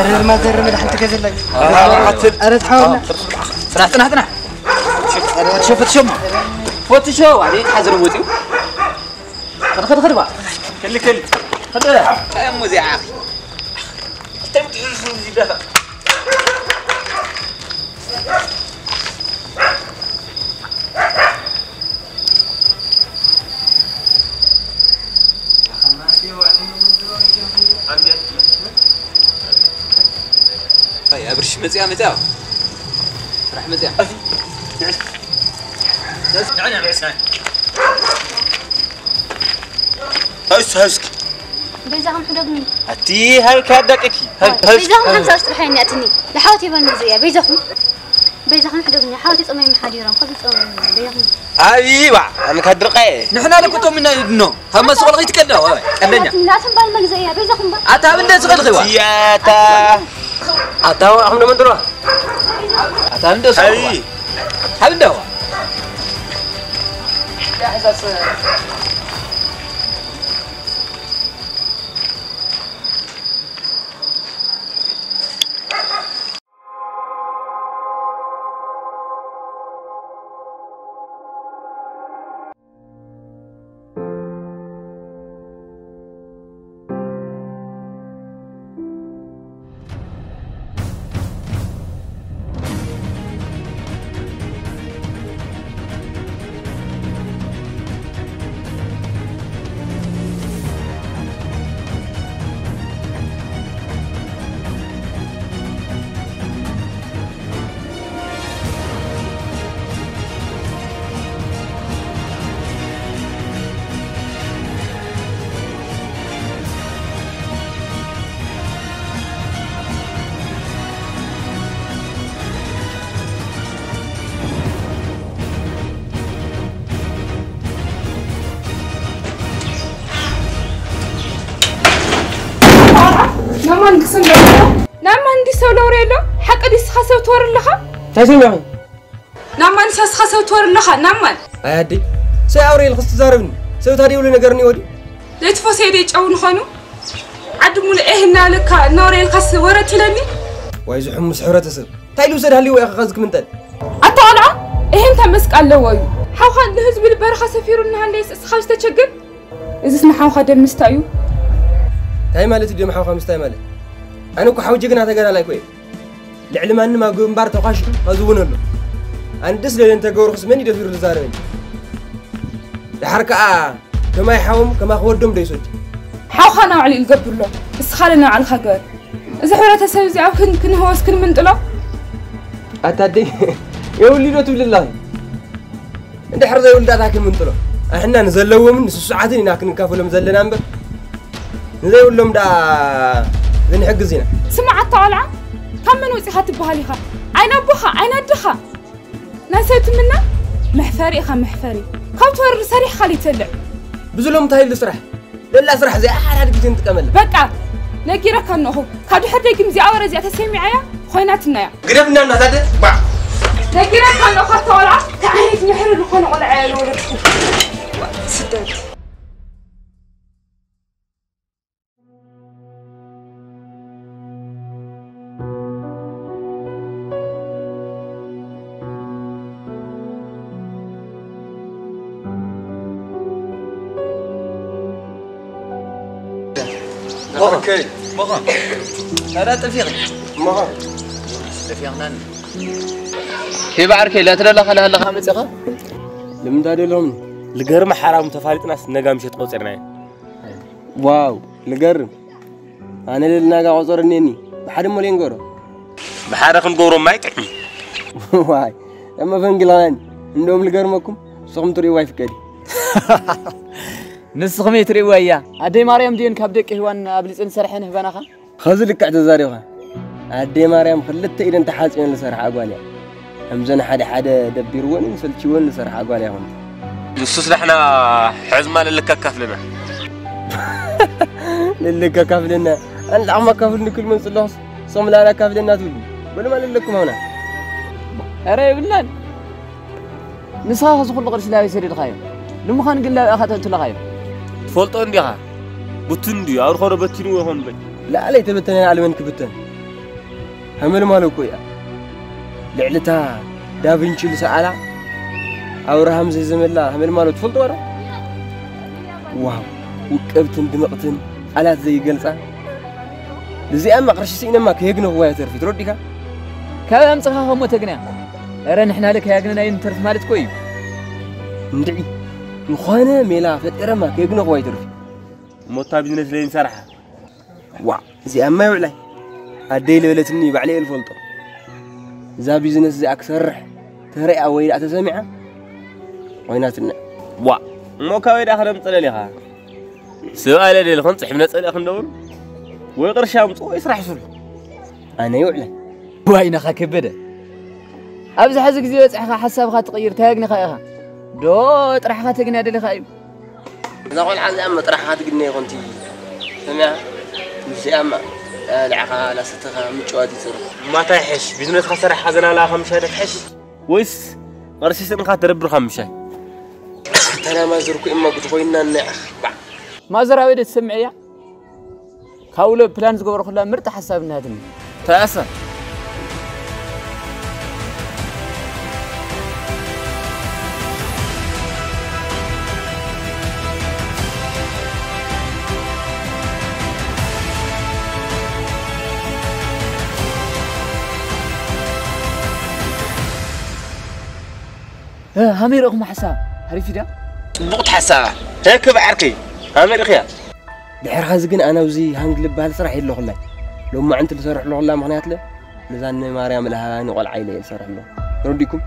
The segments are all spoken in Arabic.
أرد ما درم إذا حنت كذا لك أرد حاول تنح شوف فوت شو علي حزر وزيو خد بقى كل خد يا مذيع اخي انت متجوز ده يا برش مزيا راح مزيا تعال يا عسان هسك بيزاهم حدقني أتي هالكادك بيزاهم خمسة أشترحين أتني لحاوتي بالمزية بيزاهم حدقني حاوتي صمي محاديرهم خذ صمي بيزاهم أيوة أنا كدرقة نحن لكم منا يدنو هم سوق لغيت كده كدنيا لا تنبال مجزية بيزاهم بقى أتا من ده سوق لغيوا سياتا أتا إحنا من درا أتا من ده سوق لغيوا هم ده لا حساس نعم دي سولوري له حق دي سخسو تور لها تسمعي نعم سخسو تور لها نعم عادي ساوري الخص زاربني سو تاري ولا نغرني ودي ليت فسيدي ጫውን ሆኑ عدمو لإهنا لك نوري الخص ورت لني وايز حمس حرتسب تايلو سد هلي ويا خزك منتل أطالع إهم تمسك الله ويو حوخا الهزب البرخة سفيرنا هليس اسخاش تشجل إذا اسمع حوخا دم مستايو تاي مالتي دم حوخا مستاي مالت أنا كو حوجنا تجرا لايك وي العلم أن ما قوم بار توقاش هزون له أنا دس لين أنت جور خص مني دفير الزارين الحركة كما يحوم كما خودم ديسوت حوخا نوعلي القبر له اسخالنا على الخجر إذا حرة سوزي أو كن هو سكن من طلع أتادي يقول لي لا تقول الله أنت حرة يقول ده ذاك من طلع إحنا نزلوا من ساعتين هناك نكافلهم زلنا نبر نزلوا لهم ده ذن حق زينة سمعت طالعة كم من وسيحات بهاليها عين أبوها عين أدها نسيت منا محفري محفري كم تور سريح خالي تلع بزلهم تهيل الصراحة لا صراحة زي أحد بتين تكمل بقى نجيرك أنه كادو حتى يجي مزي أورا زي تسمي عيا خويناتنا يا قربنا من هذا بع نجيرك أنه خطالعة تعيد نحر الخون ولا عيال ولا سداد اوكي مغان لا تفيغني مغان تفيغنا كيف بعرك لا ترى لك هلا خامس اخا لمن دادو لهم لقرم حرام تفاريطنا سنغا مشيت قوصرنا واو لقرم انا للناغا قوصرنيني بحد مولين غورو بحارك نغورو ما يطعم واي اما فنجلان عندهم لقرمكم صوم تري واي فكدي نسخ متري ويا أدي مريم دين كابدك هوان أبليس إن سرحين هبناها خذلك اعتذاريها أدي مريم خلت إذا أنت حاس إن لسرح أقوالي همزنا حدا دبيرون نسلتشون لسرح أقوالي هون نصوص نحنا حزمان اللي كفلنا اللي كفلنا أنا عم كفلني كل من صلص صم لا كفلنا تقول ولا ما لكم هنا أري بلان نسخة خصو كل قرش لا يصير الخير لما خان قل لا أخذت الخير فولتون ديها بتندي أو خرب بتنو يهون بي لا علي تبتني على من كبتن همل مالو كويا لعلتها دافنشي لسألا أورهم زي زملا همل مالو تفلت ورا واو وكبتن دمقتن على زي جلسة لزي أما قرش سينا ما كيجنو هو يترفي ترديك كلام صحيح هم تجنا أرن إحنا لك يجنا ينترف مالت كوي ندعي مخانة ميلا فترة ما كيجنو هو يترفي موتا بزنس لين سرحة واو زي أما يعلي هدي ولا تني بعليه الفلطة زا بزنس زي أكثر ترى أويل أتسمعه ويناتنا وا مو كويد آخر مطلع سؤال لي الخنص حمنا تسأل خندور ويقرش أمطو يسرح سل أنا يعلى وين أخا كبده أبز حزق زي وصحها حساب خا تغير تاجني خايها دو طرح خا تغني ادلي خايب إذا قول عن أما طرح خا تغني كنتي سمع زي أما العقا لا ستها متشوادي سر ما تحش بيزنس خسر حزنا لا خمسة تحش ويس قرش سن خا تربر خمسة أنا ما زركو إما قلت خوينا النعخ ما زرا ويد تسمعيا كاولو بلان زغبر خلا مرت حسابنا هادن تأسى همير أخو حساب عرفي ده بقت حسابة هيك بعركي همير خيا دحر خازقن أنا وزي هنقل بهال صراحة يلو خلاي لو ما أنت اللي صرح له الله معناته له لزان مريم لها نقول عيلة صرح له رديكم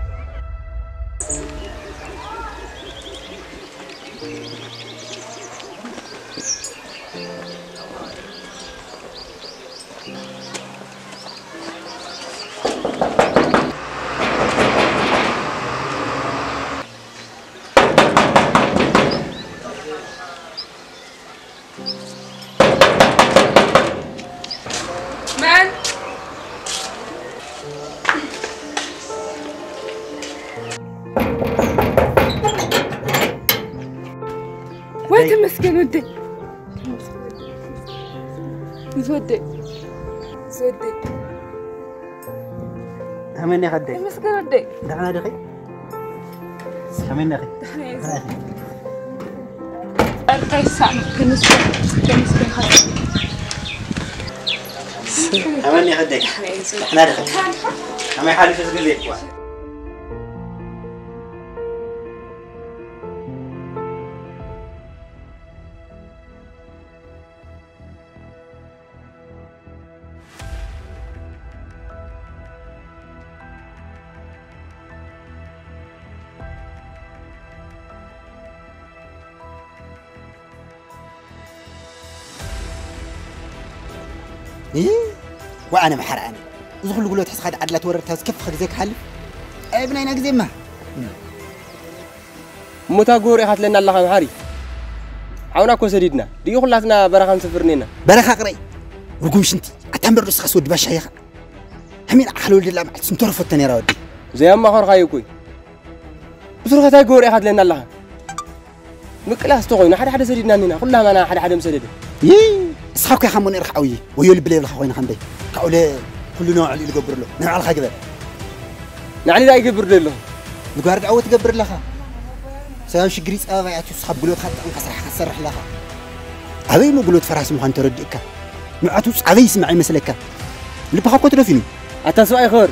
مسكين ودي زودي همين خدي مسكين ودي دعنا دقي همين دقي أرقى الساعة كنسبة خاصة همين خدي دعنا دقي همين حالي تسقل ليك وأنا محرقاني وزخل له قلت حس خد عدلة ورر تاز كيف خد زيك حل ابن أنا جزء ما متى قوري خات لنا الله محاري عونا كو سديدنا دي خلاتنا برخان سفرنينا برخا قري رقم شنتي أتمر رس خس ود باش هيخ همين أحلو لله ما سنترف التاني راودي زي ما خور خايو كوي بسرعة تاي قوري خات لنا الله مكلا استغوينا حدا سديدنا نينا كلها ما أنا حدا مسدد أصحابك يا خمون إرخ قوي ويقول بلي بالخ وين خندي كأوله كل نوع اللي يقبر له نوع الخ قبل نعلي لا يقبر له نقارد عود تقبر لها سلام شجريس يا تصحاب قلوت خط انكسر حسرح لها أبي ما قلوت فراس مخان تردك نوعاتوس أبي يسمع مسلك اللي بخاكو تدفينه أتسوأ خير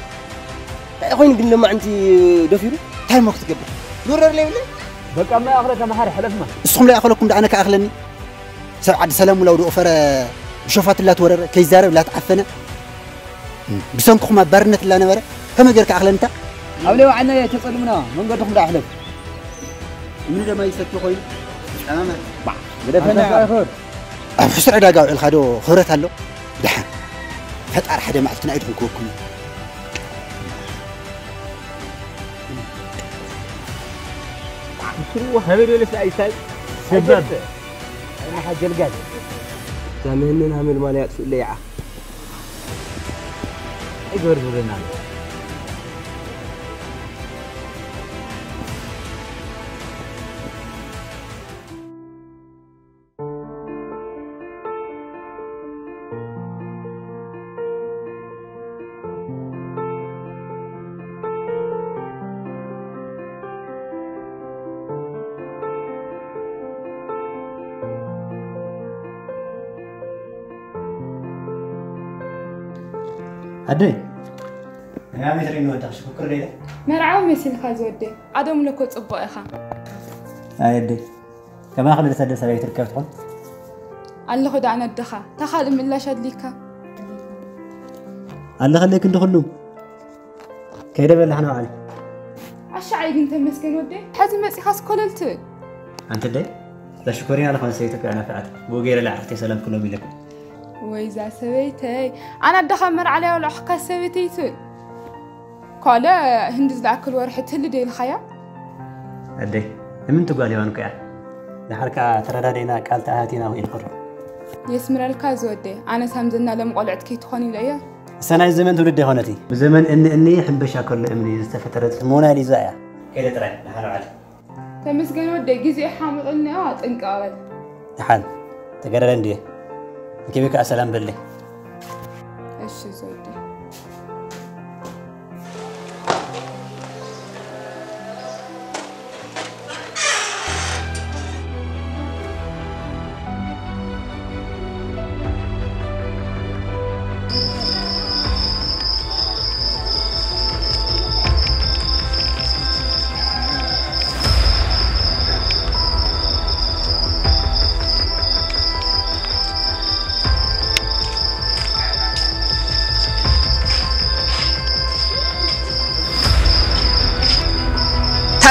أخوين قلنا ما أنتي دفيرو تايم وقت تقبر دورر لي ولا بقى ما أخرك ما حاري حلفنا الصوم لا أخلكم دعنا كأخلني سبعة سلام ولا ودو أفر بشوفات لا تورر كي زارب لا تعفنا بسنكم ما برنت لا نورة كم جرك أخلن أنت أولي وعنا يتصلمنا من قدكم ده أحلف من ده ما يسكتوا خوي أمامه بدأ فينا خير بحسر عدا قاعد الخادو خيرت هلو دحين فتأر حدا ما عرفنا أيدهم كوكم شو هذا اللي في أيسال سبب أنا حاجة الجاد زماننا هم الماليات في الليعة يقول لنا أدري أنا مثل إنه أنت شكر لي مرعاو مثل خازودي عدم لكو صبوا إخا أدري كما أخذ لسه سبعة تركب تقول الله خد عنا الدخا تخال من لا شاد ليكا الله خليك أنت كله كيدا بل إحنا علي عشان أنت مسكين ودي حازم مسي خاص كللت أنت ليه لا شكرين على خمسيتك أنا فعلت بوجير اللي عرفتي سلام كلهم لك وإذا سويتي أنا الدخمر عليه ولا حكا سويتي تقول قالا هندز لأكل ورحت اللي دي الخيا أدري من تقول لي وانك يعني لحركة ترددينا قال تأهاتينا وين قرر يسمر الكاز ودي أنا سامزنا لم قلعت كي تخوني ليا السنة الزمن تولد هونتي بزمن إني أحب شاكر لأمني استفترت مونا لي زايا كده ترى لحال علي تمسكن ودي جزء حامل إني إنقابل لحال تقرر عندي كيفك أسلام بالله إيش زودي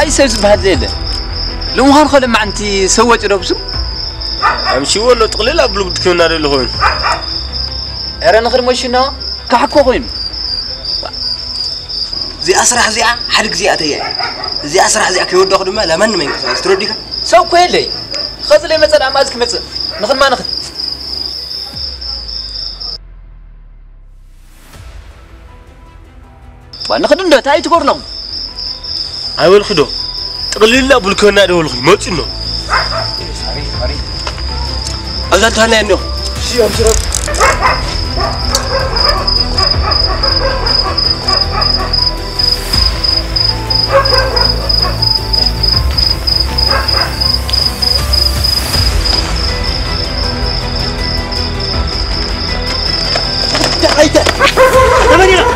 هاي سوز بهالليلة لو ما هنخلي مع أنتي سوت ربسو أمشي ولا تقليل قبل بدكم نار اللي هون أنا نخرج مشينا كحكوا هون زي أسرع زي حرق زي أتيا زي أسرع زي كيود داخل ما لا من منك استرديك سو كويلي خذ لي مثلا أمازك مثلا نخل ما نخل ونخل ندو تاي تقول لهم أول خدو تقليل قبل بدكم نار اللي هون ما تشنو أزال تهنا إنه شيء أمشرب تعيته تمانية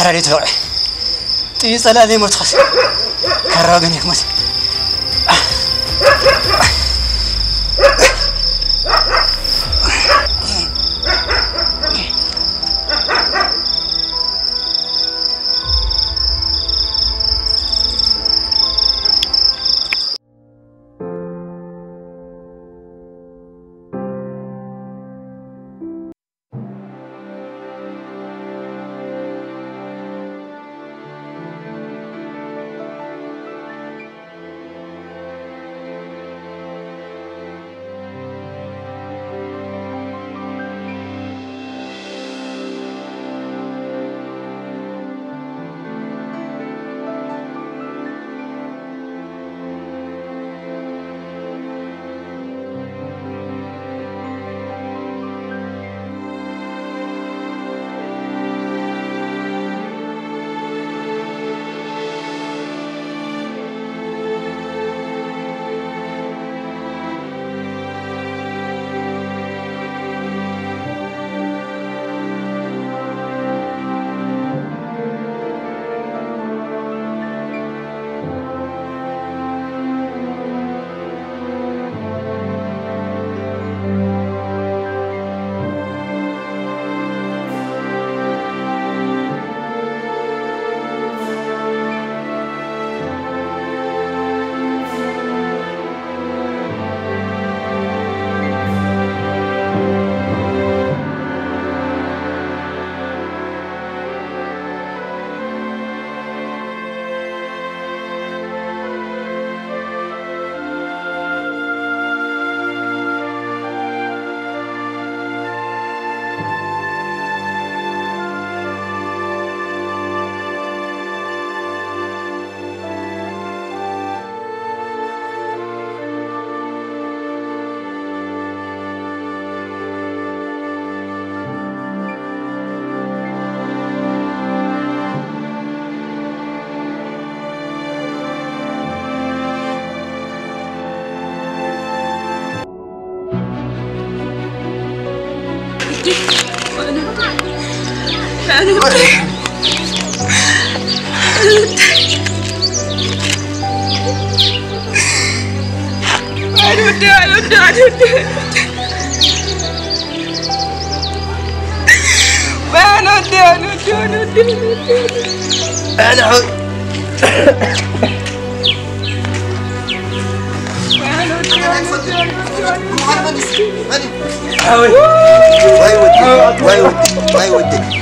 كارا لي توعي تي صلاه مرتخص كارا غني يموت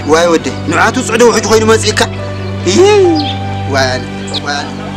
واي ودي نعاتو صعدوا وحج خوينو مزيكا وانا